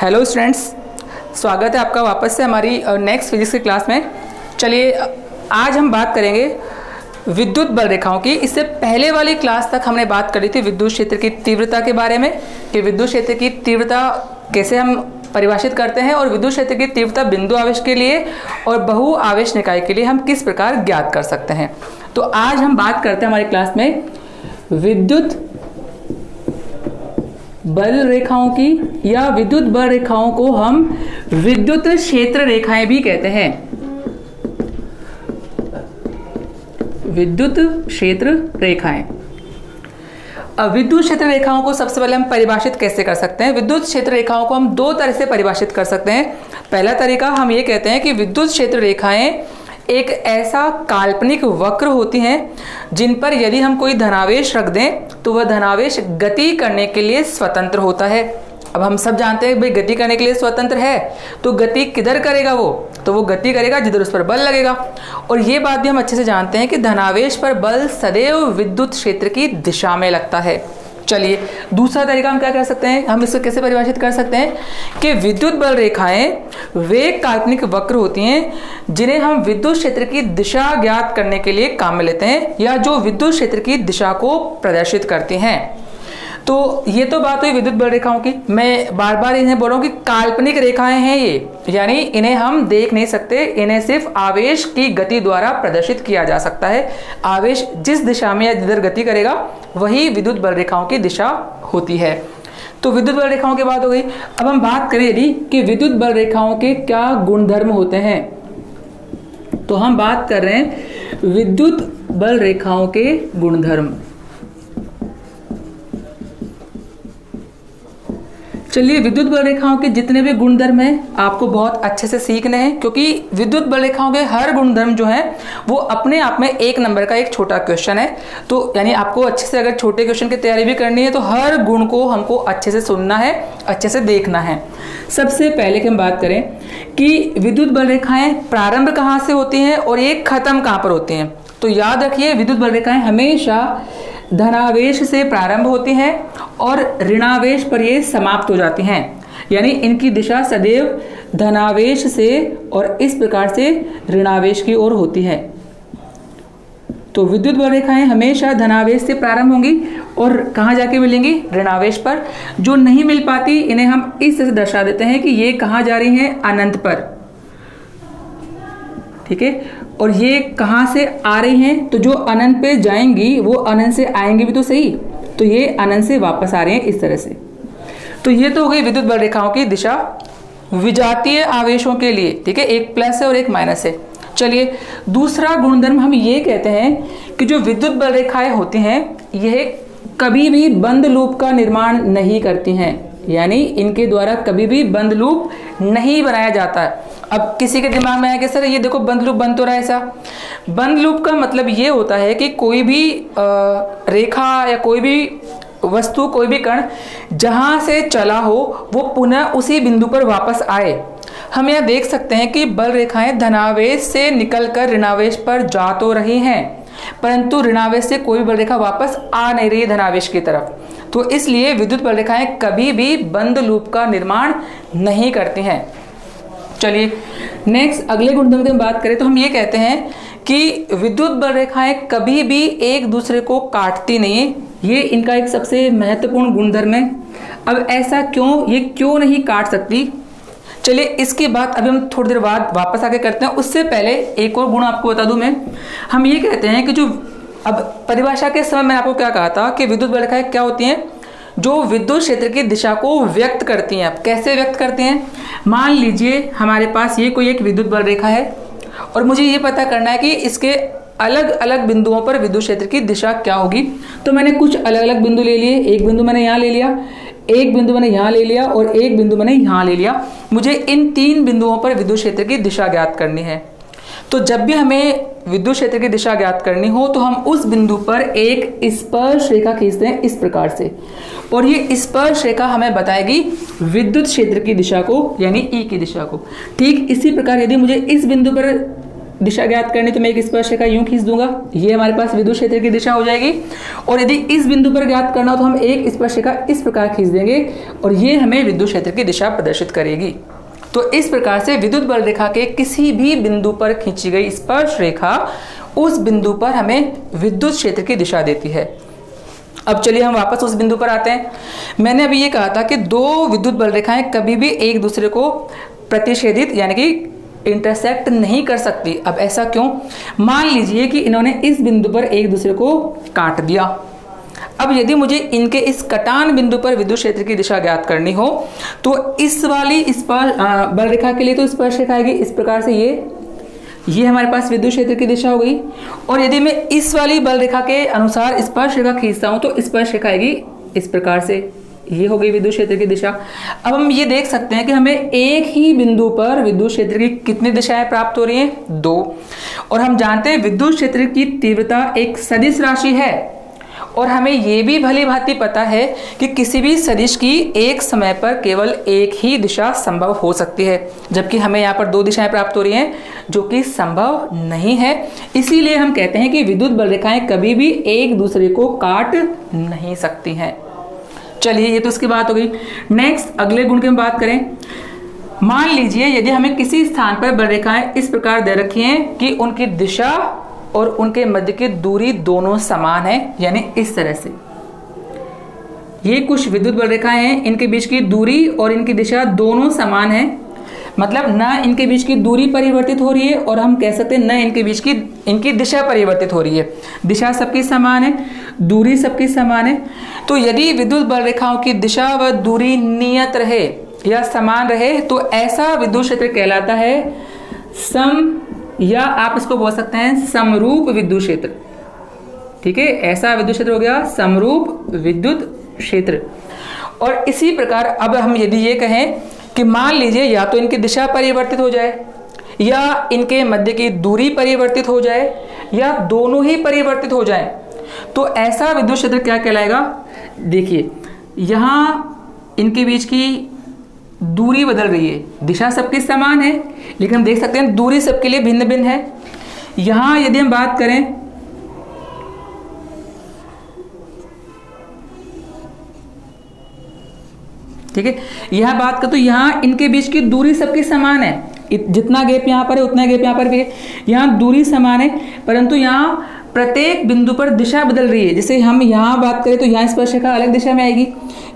Hello students, स्वागत है आपका वापस से हमारी नेक्स्ट फिजिक्स की क्लास में। चलिए आज हम बात करेंगे विद्युत बल रेखाओं की। इससे पहले वाली क्लास तक हमने बात करी थी विद्युत क्षेत्र की तीव्रता के बारे में कि विद्युत क्षेत्र की तीव्रता कैसे हम परिभाषित करते हैं और विद्युत क्षेत्र की तीव्रता बिंदु आवेश के लिए और बहु आवेश निकाय के लिए हम किस प्रकार ज्ञात कर सकते हैं। तो आज हम बात करते हैं हमारी क्लास में विद्युत बल रेखाओं की, या विद्युत बल रेखाओं को हम विद्युत क्षेत्र रेखाएं भी कहते हैं। विद्युत क्षेत्र रेखाएं। अब विद्युत क्षेत्र रेखाओं को सबसे पहले हम परिभाषित कैसे कर सकते हैं। विद्युत क्षेत्र रेखाओं को हम दो तरह से परिभाषित कर सकते हैं। पहला तरीका हम ये कहते हैं कि विद्युत क्षेत्र रेखाएं एक ऐसा काल्पनिक वक्र होती हैं जिन पर यदि हम कोई धनावेश रख दें तो वह धनावेश गति करने के लिए स्वतंत्र होता है। अब हम सब जानते हैं भाई गति करने के लिए स्वतंत्र है, तो गति किधर करेगा तो वो गति करेगा जिधर उस पर बल लगेगा। और ये बात भी हम अच्छे से जानते हैं कि धनावेश पर बल सदैव विद्युत क्षेत्र की दिशा में लगता है। चलिए दूसरा तरीका हम क्या कर सकते हैं, हम इसको कैसे परिभाषित कर सकते हैं कि विद्युत बल रेखाएं वे काल्पनिक वक्र होती हैं जिन्हें हम विद्युत क्षेत्र की दिशा ज्ञात करने के लिए काम में लेते हैं, या जो विद्युत क्षेत्र की दिशा को प्रदर्शित करती हैं। तो ये तो बात हुई विद्युत बल रेखाओं की। मैं बार बार इन्हें बोल रहा हूँ कि काल्पनिक रेखाएं हैं ये, यानी इन्हें हम देख नहीं सकते, इन्हें सिर्फ आवेश की गति द्वारा प्रदर्शित किया जा सकता है। आवेश जिस दिशा में या जिधर गति करेगा वही विद्युत बल रेखाओं की दिशा होती है। तो विद्युत बल रेखाओं की बात हो गई। अब हम बात करें यदि कि विद्युत बल रेखाओं के क्या गुणधर्म होते हैं, तो हम बात कर रहे हैं विद्युत बल रेखाओं के गुणधर्म। चलिए विद्युत बल रेखाओं के जितने भी गुणधर्म हैं आपको बहुत अच्छे से सीखने हैं, क्योंकि विद्युत बल रेखाओं के हर गुणधर्म जो हैं वो अपने आप में एक नंबर का एक छोटा क्वेश्चन है। तो यानी आपको अच्छे से अगर छोटे क्वेश्चन की तैयारी भी करनी है तो हर गुण को हमको अच्छे से सुनना है, अच्छे से देखना है। सबसे पहले की हम बात करें कि विद्युत बल रेखाएं प्रारंभ कहाँ से होती हैं और ये खत्म कहाँ पर होती हैं। तो याद रखिए विद्युत बल रेखाएं हमेशा धनावेश से प्रारंभ होती हैं और ऋणावेश पर ये समाप्त हो जाती हैं, यानी इनकी दिशा सदैव धनावेश से और इस प्रकार से ऋणावेश की ओर होती है। तो विद्युत बल रेखाएं हमेशा धनावेश से प्रारंभ होंगी और कहाँ जाके मिलेंगी, ऋणावेश पर। जो नहीं मिल पाती इन्हें हम इस तरह से दर्शा देते हैं कि ये कहाँ जा रही हैं, अनंत पर, ठीक है। और ये कहाँ से आ रही हैं, तो जो अनंत पे जाएंगी वो अनंत से आएंगी भी तो सही, तो ये अनंत से वापस आ रहे हैं इस तरह से। तो ये तो हो गई विद्युत बल रेखाओं की दिशा विजातीय आवेशों के लिए, ठीक है। एक प्लस है और एक माइनस है। चलिए दूसरा गुणधर्म हम ये कहते हैं कि जो विद्युत बल रेखाएं होती हैं यह कभी भी बंद लूप का निर्माण नहीं करती हैं, यानी इनके द्वारा कभी भी बंद लूप नहीं बनाया जाता है। अब किसी के दिमाग में आया कि सर ये देखो बंद लूप बन तो रहा है ऐसा। बंद लूप का मतलब ये होता है कि कोई भी रेखा या कोई भी वस्तु, कोई भी कण जहां से चला हो वो पुनः उसी बिंदु पर वापस आए। हम यह देख सकते हैं कि बल रेखाएं धनावेश से निकलकर ऋणावेश पर जा तो रही हैं, परंतु ऋणावेश से कोई बल रेखा वापस आ नहीं रही धनावेश की तरफ। तो इसलिए विद्युत बल रेखाएं कभी भी बंद लूप का निर्माण नहीं करती हैं। चलिए नेक्स्ट अगले गुणधर्म की बात करें तो हम ये कहते हैं कि विद्युत बल रेखाएं कभी भी एक दूसरे को काटती नहीं है। ये इनका एक सबसे महत्वपूर्ण गुणधर्म है। अब ऐसा क्यों, ये क्यों नहीं काट सकती, चलिए इसकी बात अभी हम थोड़ी देर बाद वापस आके करते हैं। उससे पहले एक और गुण आपको बता दूं मैं। हम ये कहते हैं कि जो अब परिभाषा के समय मैंने आपको क्या कहा था कि विद्युत बल रेखाएं क्या होती हैं, जो विद्युत क्षेत्र की दिशा को व्यक्त करती हैं। अब कैसे व्यक्त करती हैं, मान लीजिए हमारे पास ये कोई एक विद्युत बल रेखा है और मुझे ये पता करना है कि इसके अलग अलग बिंदुओं पर विद्युत क्षेत्र की दिशा क्या होगी। तो मैंने कुछ अलग अलग बिंदु ले लिए, एक बिंदु मैंने यहाँ ले लिया, एक बिंदु मैंने यहाँ ले लिया और एक बिंदु मैंने यहाँ ले लिया। मुझे इन तीन बिंदुओं पर विद्युत क्षेत्र की दिशा ज्ञात करनी है। तो जब भी हमें विद्युत क्षेत्र की दिशा ज्ञात करनी हो तो हम उस बिंदु पर एक स्पर्श रेखा खींचते हैं इस प्रकार से, और ये स्पर्श रेखा हमें बताएगी विद्युत क्षेत्र की दिशा को, यानी ई की दिशा को। ठीक इसी प्रकार यदि मुझे इस बिंदु पर दिशा ज्ञात करनी तो मैं एक स्पर्शरेखा यूं खींच दूंगा, ये हमारे पास विद्युत क्षेत्र की दिशा हो जाएगी। और यदि इस बिंदु पर ज्ञात करना हो तो हम एक स्पर्शरेखा इस प्रकार खींच देंगे और ये हमें विद्युत क्षेत्र की दिशा प्रदर्शित करेगी। तो इस प्रकार से विद्युत बल रेखा के किसी भी बिंदु पर खींची गई स्पर्श रेखा उस बिंदु पर हमें विद्युत क्षेत्र की दिशा देती है। अब चलिए हम वापस उस बिंदु पर आते हैं। मैंने अभी ये कहा था कि दो विद्युत बल रेखाएं कभी भी एक दूसरे को प्रतिच्छेदित यानी कि इंटरसेक्ट नहीं कर सकती। अब ऐसा क्यों? मान लीजिए कि इन्होंने इस बिंदु पर एक दूसरे को काट दिया। अब यदि मुझे इनके इस कटान बिंदु पर विद्युत क्षेत्र की दिशा ज्ञात करनी हो तो इस वाली बल रेखा के लिए तो स्पर्श रेखा आएगी इस प्रकार से, ये हमारे पास विद्युत क्षेत्र की दिशा हो गई। और यदि मैं इस वाली बल रेखा के अनुसार स्पर्श रेखा खींचता हूं तो स्पर्श रेखा आएगी इस प्रकार से, ये हो गई विद्युत क्षेत्र की दिशा। अब हम ये देख सकते हैं कि हमें एक ही बिंदु पर विद्युत क्षेत्र की कितनी दिशाएं प्राप्त हो रही हैं? 2। और हम जानते हैं विद्युत क्षेत्र की तीव्रता एक सदिश राशि है और हमें ये भी भली भांति पता है कि किसी भी सदिश की एक समय पर केवल एक ही दिशा संभव हो सकती है, जबकि हमें यहाँ पर 2 दिशाएं प्राप्त हो रही हैं जो कि संभव नहीं है। इसीलिए हम कहते हैं कि विद्युत बल रेखाएं कभी भी एक दूसरे को काट नहीं सकती हैं। चलिए ये तो इसकी बात हो गई। नेक्स्ट अगले गुण की हम बात करें। मान लीजिए यदि हमें किसी स्थान पर बल रेखाएं इस प्रकार दे रखी हैं कि उनकी दिशा और उनके मध्य की दूरी दोनों समान है, यानी इस तरह से ये कुछ विद्युत बल रेखाएं हैं, इनके बीच की दूरी और इनकी दिशा दोनों समान है। मतलब ना इनके बीच की दूरी परिवर्तित हो रही है और हम कह सकते हैं न इनके बीच की इनकी दिशा परिवर्तित हो रही है। दिशा सबकी समान है, दूरी सबकी समान है। तो यदि विद्युत बल रेखाओं की दिशा व दूरी नियत रहे या समान रहे तो ऐसा विद्युत क्षेत्र कहलाता है सम, या आप इसको बोल सकते हैं समरूप विद्युत क्षेत्र। ठीक है, ऐसा विद्युत क्षेत्र हो गया समरूप विद्युत क्षेत्र। और इसी प्रकार अब हम यदि ये कहें कि मान लीजिए या तो इनकी दिशा परिवर्तित हो जाए या इनके मध्य की दूरी परिवर्तित हो जाए या दोनों ही परिवर्तित हो जाए तो ऐसा विद्युत क्षेत्र क्या कहलाएगा? देखिए यहाँ इनके बीच की दूरी बदल रही है, दिशा सबकी समान है लेकिन हम देख सकते हैं दूरी सबके लिए भिन्न भिन्न है। यहां यदि हम बात करें ठीक है, यह बात कर तो यहां इनके बीच की दूरी सबकी समान है, जितना गैप यहां पर है उतना गैप यहां पर भी है। यहां दूरी समान है परंतु यहां प्रत्येक बिंदु पर दिशा बदल रही है। जैसे हम यहाँ बात करें तो यहाँ स्पर्शरेखा अलग दिशा में आएगी,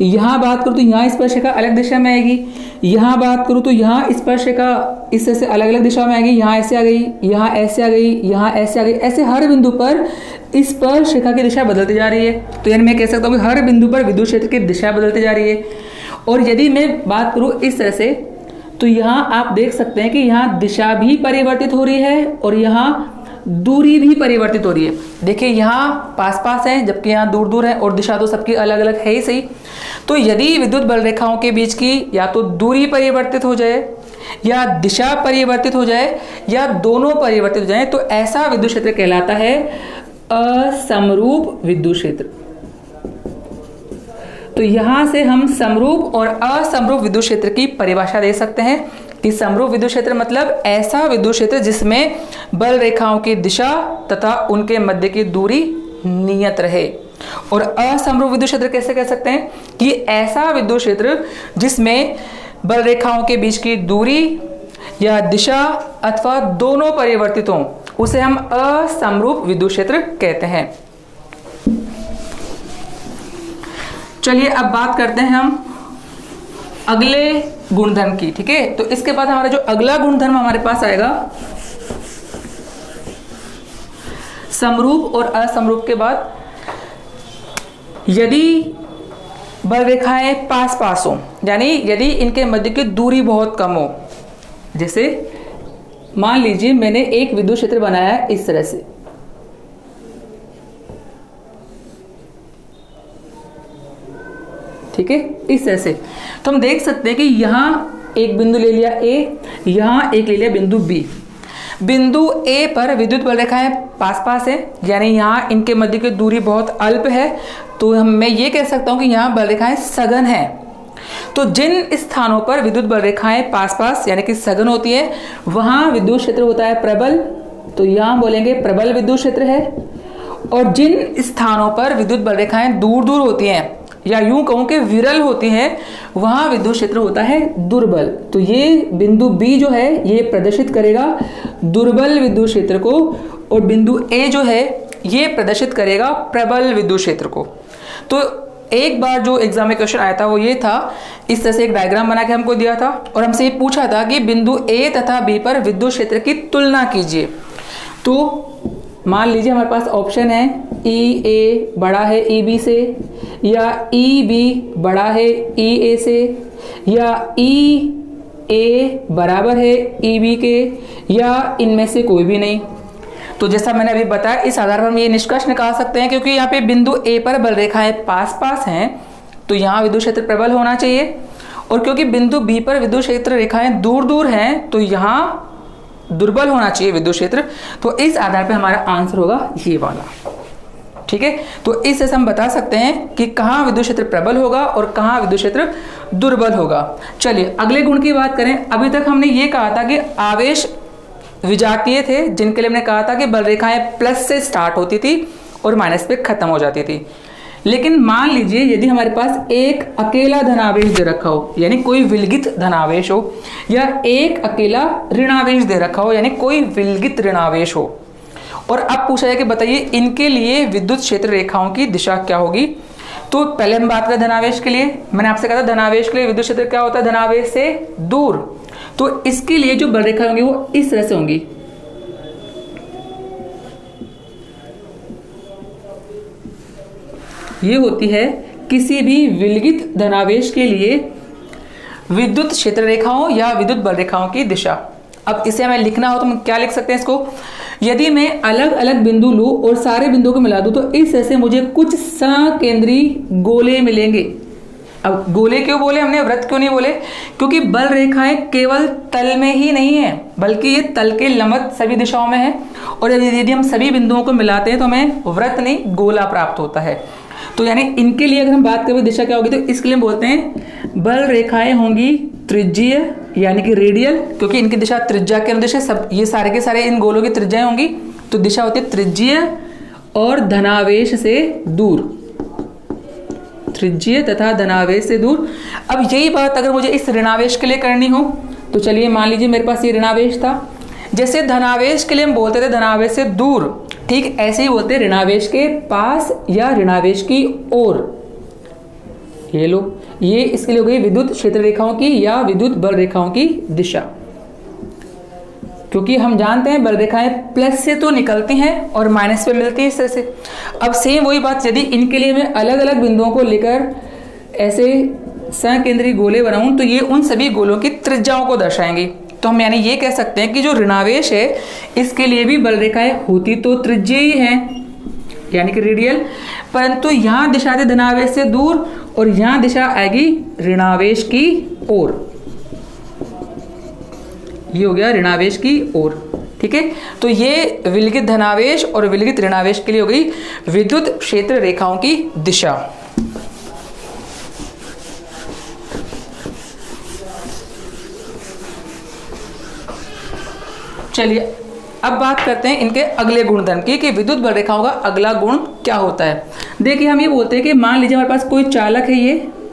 यहाँ बात करूँ तो यहाँ स्पर्शरेखा अलग दिशा में आएगी, यहाँ बात करूँ तो यहाँ स्पर्शरेखा इस तरह से अलग अलग दिशा में आएगी, यहाँ ऐसे आ गई, यहाँ ऐसे आ गई, यहाँ ऐसे आ गई। ऐसे हर बिंदु पर स्पर्शरेखा की दिशा बदलती जा रही है। तो यानी मैं कह सकता हूँ कि हर बिंदु पर विद्युत क्षेत्र की दिशा बदलती जा रही है। और यदि मैं बात करूँ इस तरह से तो यहाँ आप देख सकते हैं कि यहाँ दिशा भी परिवर्तित हो रही है और यहाँ दूरी भी परिवर्तित हो रही है। देखिए यहाँ पास पास है जबकि यहाँ दूर दूर है और दिशा तो सबकी अलग अलग है ही सही। तो यदि विद्युत बल रेखाओं के बीच की या तो दूरी परिवर्तित हो जाए या दिशा परिवर्तित हो जाए या दोनों परिवर्तित हो जाए तो ऐसा विद्युत क्षेत्र कहलाता है असमरूप विद्युत क्षेत्र। तो यहां से हम समरूप और असमरूप विद्युत क्षेत्र की परिभाषा दे सकते हैं कि समरूप विद्युत क्षेत्र मतलब ऐसा विद्युत क्षेत्र जिसमें बल रेखाओं की दिशा तथा उनके मध्य की दूरी नियत रहे। और असमरूप विद्युत क्षेत्र कैसे कह सकते हैं कि ऐसा विद्युत क्षेत्र जिसमें बल रेखाओं के बीच की दूरी या दिशा अथवा दोनों परिवर्तित हों उसे हम असमरूप विद्युत क्षेत्र कहते हैं। चलिए अब बात करते हैं हम अगले गुणधर्म की। ठीक है, तो इसके बाद हमारा जो अगला गुणधर्म हमारे पास आएगा समरूप और असमरूप के बाद, यदि बल रेखाएं पास पास हो यानी यदि इनके मध्य की दूरी बहुत कम हो। जैसे मान लीजिए मैंने एक विद्युत क्षेत्र बनाया है इस तरह से, ठीक है, इस तरह से। तो हम देख सकते हैं कि यहाँ एक बिंदु ले लिया ए, यहाँ एक ले लिया बिंदु बी। बिंदु ए पर विद्युत बल रेखाएं पास पास है यानी यहाँ इनके मध्य की दूरी बहुत अल्प है। तो मैं ये कह सकता हूँ कि यहाँ बल रेखाएं सघन है। तो जिन स्थानों पर विद्युत बल रेखाएं पास पास यानी कि सघन होती है वहां विद्युत क्षेत्र होता है प्रबल तो यहाँ बोलेंगे प्रबल विद्युत क्षेत्र है। और जिन स्थानों पर विद्युत बल रेखाएं दूर दूर होती हैं या यूं कहूं कि विरल होती हैं, वहां विद्युत क्षेत्र होता है दुर्बल। तो ये बिंदु बी जो है ये प्रदर्शित करेगा दुर्बल विद्युत क्षेत्र को, और बिंदु ए जो है ये प्रदर्शित करेगा प्रबल विद्युत क्षेत्र को। तो एक बार जो एग्जाम में क्वेश्चन आया था वो ये था, इस तरह से एक डायग्राम बना के हमको दिया था और हमसे ये पूछा था कि बिंदु ए तथा बी पर विद्युत क्षेत्र की तुलना कीजिए। तो मान लीजिए हमारे पास ऑप्शन है ई ए बड़ा है ई बी से, या ई बी बड़ा है ई ए से, या ई ए बराबर है ई बी के, या इनमें से कोई भी नहीं। तो जैसा मैंने अभी बताया, इस आधार पर हम ये निष्कर्ष निकाल सकते हैं क्योंकि यहाँ पे बिंदु ए पर बल रेखाएं पास पास हैं तो यहाँ विद्युत क्षेत्र प्रबल होना चाहिए, और क्योंकि बिंदु बी पर विद्युत क्षेत्र रेखाएं दूर दूर हैं तो यहाँ दुर्बल होना चाहिए विद्युत क्षेत्र। तो इस आधार पर हमारा आंसर होगा ये वाला। ठीक है, तो इससे हम बता सकते हैं कि कहाँ विद्युत क्षेत्र प्रबल होगा और कहाँ विद्युत क्षेत्र दुर्बल होगा। चलिए अगले गुण की बात करें। अभी तक हमने ये कहा था कि आवेश विजातीय थे, जिनके लिए हमने कहा था कि बल रेखाएं प्लस से स्टार्ट होती थी और माइनस पे खत्म हो जाती थी। लेकिन मान लीजिए यदि हमारे पास एक अकेला धनावेश दे रखा हो, यानी कोई विलगित धनावेश हो, या एक अकेला ऋणावेश दे रखा हो, यानी कोई विलगित ऋणावेश हो, और अब पूछा जाए कि बताइए इनके लिए विद्युत क्षेत्र रेखाओं की दिशा क्या होगी। तो पहले हम बात करें धनावेश के लिए। मैंने आपसे कहा था धनावेश के लिए विद्युत क्षेत्र क्या होता है, धनावेश से दूर। तो इसके लिए जो बल रेखा होंगी वो इस तरह से होंगी। ये होती है किसी भी विलगित धनावेश के लिए विद्युत क्षेत्र रेखाओं या विद्युत बल रेखाओं की दिशा। अब इसे हमें लिखना हो तो हम क्या लिख सकते हैं इसको, यदि मैं अलग अलग बिंदु लूं और सारे बिंदुओं को मिला दूं तो इस तरह से मुझे कुछ सकेंद्री गोले मिलेंगे। अब गोले क्यों बोले हमने, वृत्त क्यों नहीं बोले, क्योंकि बल रेखाएं केवल तल में ही नहीं है बल्कि ये तल के लंबवत सभी दिशाओं में है, और यदि हम सभी बिंदुओं को मिलाते हैं तो हमें वृत्त नहीं गोला प्राप्त होता है। तो यानी इनके लिए अगर हम बात करें दिशा क्या होगी तो इसके लिए हम बोलते हैं बल रेखाएं होंगी त्रिज्यीय यानी कि रेडियल, क्योंकि इनकी दिशा त्रिज्या के अनुदिश है। सब ये सारे के सारे इन गोलों की त्रिज्याएं होंगी तो दिशा होती है त्रिज्यीय और धनावेश से दूर, त्रिज्यीय तथा धनावेश से दूर। अब यही बात अगर मुझे इस ऋणावेश के लिए करनी हो तो चलिए मान लीजिए मेरे पास ये ऋणावेश था, जैसे धनावेश के लिए हम बोलते थे धनावेश से दूर, ठीक ऐसे ही बोलते हैं ऋणावेश के पास या ऋणावेश की ओर। ये लो, ये इसके लिए हो गई विद्युत क्षेत्र रेखाओं की या विद्युत बल रेखाओं की दिशा, क्योंकि हम जानते हैं बल रेखाएं प्लस से तो निकलती हैं और माइनस पे मिलती है इस तरह से। अब सेम वही बात यदि इनके लिए मैं अलग अलग बिंदुओं को लेकर ऐसे सकेंद्री गोले बनाऊं तो ये उन सभी गोलों की त्रिज्याओं को दर्शाएंगी। तो हम यानी ये कह सकते हैं कि जो ऋणावेश है इसके लिए भी बल रेखाएं होती तो त्रिज्यीय ही हैं यानी कि रेडियल, परंतु यहाँ दिशा आती धनावेश से दूर और यहाँ दिशा आएगी ऋणावेश की ओर। ये हो गया ऋणावेश की ओर। ठीक है, तो ये विलगित धनावेश और विलगित ऋणावेश के लिए हो गई विद्युत क्षेत्र रेखाओं की दिशा। चलिए अब बात करते हैं इनके अगले गुणधर्म की कि विद्युत बल रेखाओं का अगला गुण क्या होता है। देखिए हम ये बोलते हैं कि मान लीजिए हमारे पास कोई चालक है,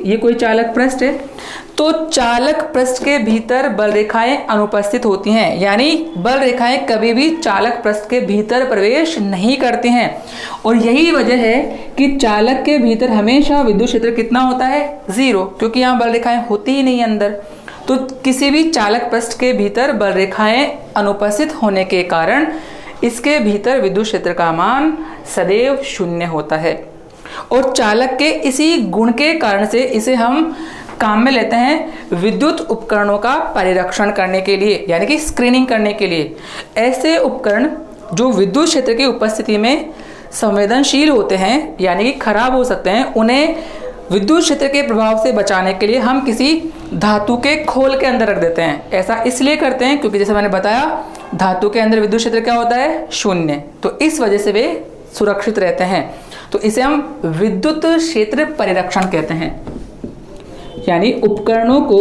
ये कोई चालक पृष्ठ है, तो चालक पृष्ठ के भीतर बल रेखाएं अनुपस्थित होती हैं, यानी बल रेखाएं कभी भी चालक पृष्ठ के भीतर प्रवेश नहीं करती हैं। और यही वजह है कि चालक के भीतर हमेशा विद्युत क्षेत्र कितना होता है, 0, क्योंकि यहाँ बल रेखाएं होती ही नहीं अंदर। तो किसी भी चालक पृष्ठ के भीतर बल रेखाएं अनुपस्थित होने के कारण इसके भीतर विद्युत क्षेत्र का मान सदैव 0 होता है। और चालक के इसी गुण के कारण से इसे हम काम में लेते हैं विद्युत उपकरणों का परिरक्षण करने के लिए, यानी कि स्क्रीनिंग करने के लिए। ऐसे उपकरण जो विद्युत क्षेत्र की उपस्थिति में संवेदनशील होते हैं यानी कि खराब हो सकते हैं, उन्हें विद्युत क्षेत्र के प्रभाव से बचाने के लिए हम किसी धातु के खोल के अंदर रख देते हैं। ऐसा इसलिए करते हैं क्योंकि जैसे मैंने बताया धातु के अंदर विद्युत क्षेत्र क्या होता है, 0, तो इस वजह से वे सुरक्षित रहते हैं। तो इसे हम विद्युत क्षेत्र परिरक्षण कहते हैं, यानी उपकरणों को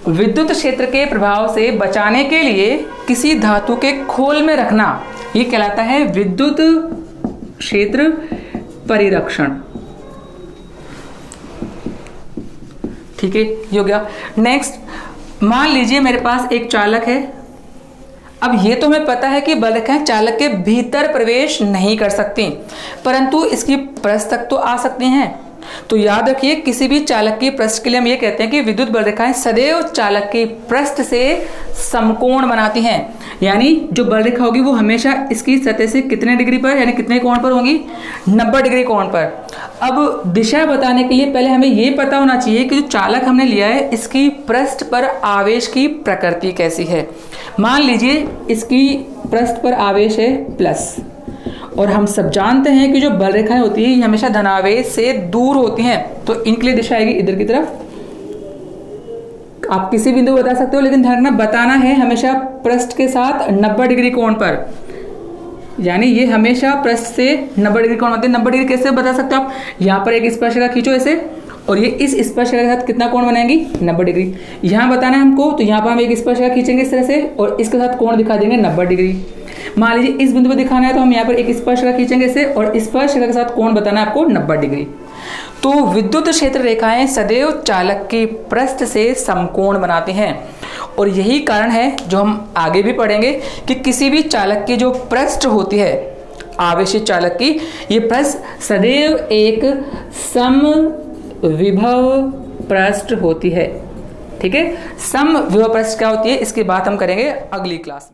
विद्युत क्षेत्र के प्रभाव से बचाने के लिए किसी धातु के खोल में रखना, ये कहलाता है विद्युत क्षेत्र परिरक्षण। ठीक है, ये हो गया। नेक्स्ट, मान लीजिए मेरे पास एक चालक है। अब ये तो हमें पता है कि बलरेखाएं चालक के भीतर प्रवेश नहीं कर सकती, परंतु इसकी पृष्ठ तक तो आ सकती हैं। तो याद रखिए, किसी भी चालक की पृष्ठ के लिए हम ये कहते हैं कि विद्युत बलरेखाएं सदैव चालक की पृष्ठ से समकोण बनाती हैं। यानी जो बलरेखा होगी वो हमेशा इसकी सतह से कितने डिग्री पर, यानी कितने कोण पर होगी, 90 डिग्री कोण पर। अब दिशा बताने के लिए पहले हमें ये पता होना चाहिए कि जो चालक हमने लिया है इसकी पृष्ठ पर आवेश की प्रकृति कैसी है। मान लीजिए इसकी पृष्ठ पर आवेश है प्लस, और हम सब जानते हैं कि जो बलरेखाएं होती है ये हमेशा धनावेश से दूर होती हैं, तो इनके लिए दिशा आएगी इधर की तरफ। आप किसी बिंदु बता सकते हो, लेकिन ध्यान रखना बताना है हमेशा पृष्ठ के साथ 90 डिग्री कोण पर, यानी ये हमेशा पृष्ठ से 90 डिग्री कोण होते हैं। 90 डिग्री कैसे बता सकते हो आप, यहाँ पर एक स्पर्शरेखा खींचो ऐसे, और ये इस स्पर्शरेखा के साथ कितना कोण बनाएंगी, 90 डिग्री। यहाँ बताना है हमको, तो यहाँ पर हम एक स्पर्शरेखा खींचेंगे इस तरह से, और इसके साथ कोण दिखा देंगे 90 डिग्री। मान लीजिए इस बिंदु पर दिखाना है, तो हम यहाँ पर एक स्पर्शरेखा खींचेंगे इसे, और स्पर्शरेखा के साथ कोण बताना है आपको 90 डिग्री। तो विद्युत क्षेत्र रेखाएं सदैव चालक की पृष्ठ से समकोण बनाती हैं, और यही कारण है जो हम आगे भी पढ़ेंगे कि किसी भी चालक की जो पृष्ठ होती है, आवेशित चालक की, ये पृष्ठ सदैव एक समविभव पृष्ठ होती है। ठीक है, समविभव पृष्ठ क्या होती है, इसकी बात हम करेंगे अगली क्लास में।